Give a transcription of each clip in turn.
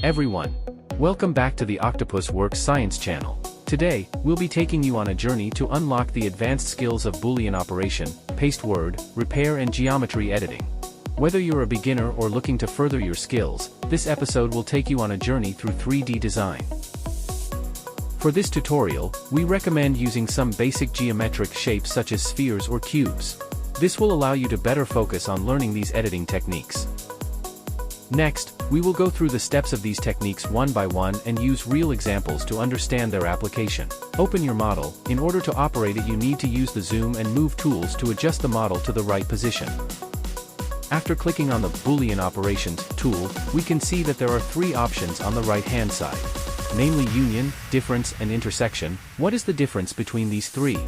Everyone, welcome back to the OCTOPUS WORKS Science channel. Today, we'll be taking you on a journey to unlock the advanced skills of Boolean operation, paste word, repair and geometry editing. Whether you're a beginner or looking to further your skills, this episode will take you on a journey through 3D design. For this tutorial, we recommend using some basic geometric shapes such as spheres or cubes. This will allow you to better focus on learning these editing techniques. Next, we will go through the steps of these techniques one by one and use real examples to understand their application. Open your model. In order to operate it, you need to use the zoom and move tools to adjust the model to the right position. After clicking on the Boolean operations tool, we can see that there are three options on the right-hand side, namely union, difference, and intersection. What is the difference between these three?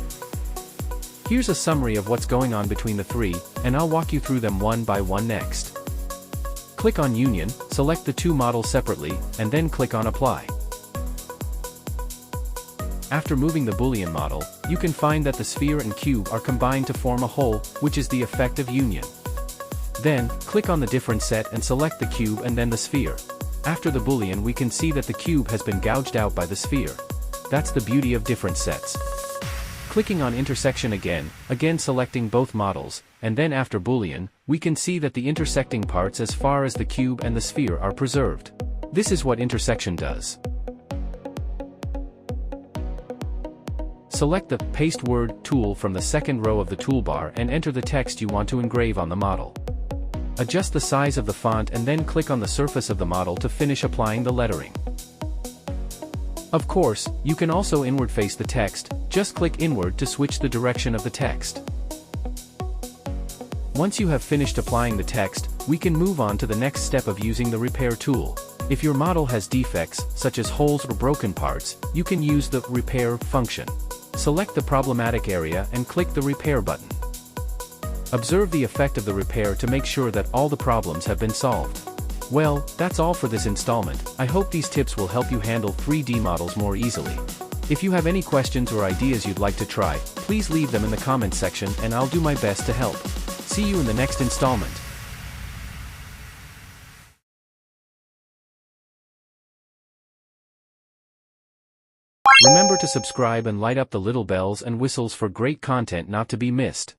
Here's a summary of what's going on between the three, and I'll walk you through them one by one next. Click on Union, select the two models separately, and then click on Apply. After moving the Boolean model, you can find that the sphere and cube are combined to form a whole, which is the effect of union. Then, click on the difference set and select the cube and then the sphere. After the Boolean, we can see that the cube has been gouged out by the sphere. That's the beauty of difference sets. Clicking on intersection again selecting both models, and then after Boolean, we can see that the intersecting parts as far as the cube and the sphere are preserved. This is what intersection does. Select the Paste Word tool from the second row of the toolbar and enter the text you want to engrave on the model. Adjust the size of the font and then click on the surface of the model to finish applying the lettering. Of course, you can also inward face the text. Just click inward to switch the direction of the text. Once you have finished applying the text, we can move on to the next step of using the repair tool. If your model has defects, such as holes or broken parts, you can use the repair function. Select the problematic area and click the repair button. Observe the effect of the repair to make sure that all the problems have been solved. Well, that's all for this installment. I hope these tips will help you handle 3D models more easily. If you have any questions or ideas you'd like to try, please leave them in the comments section and I'll do my best to help. See you in the next installment. Remember to subscribe and light up the little bells and whistles for great content not to be missed.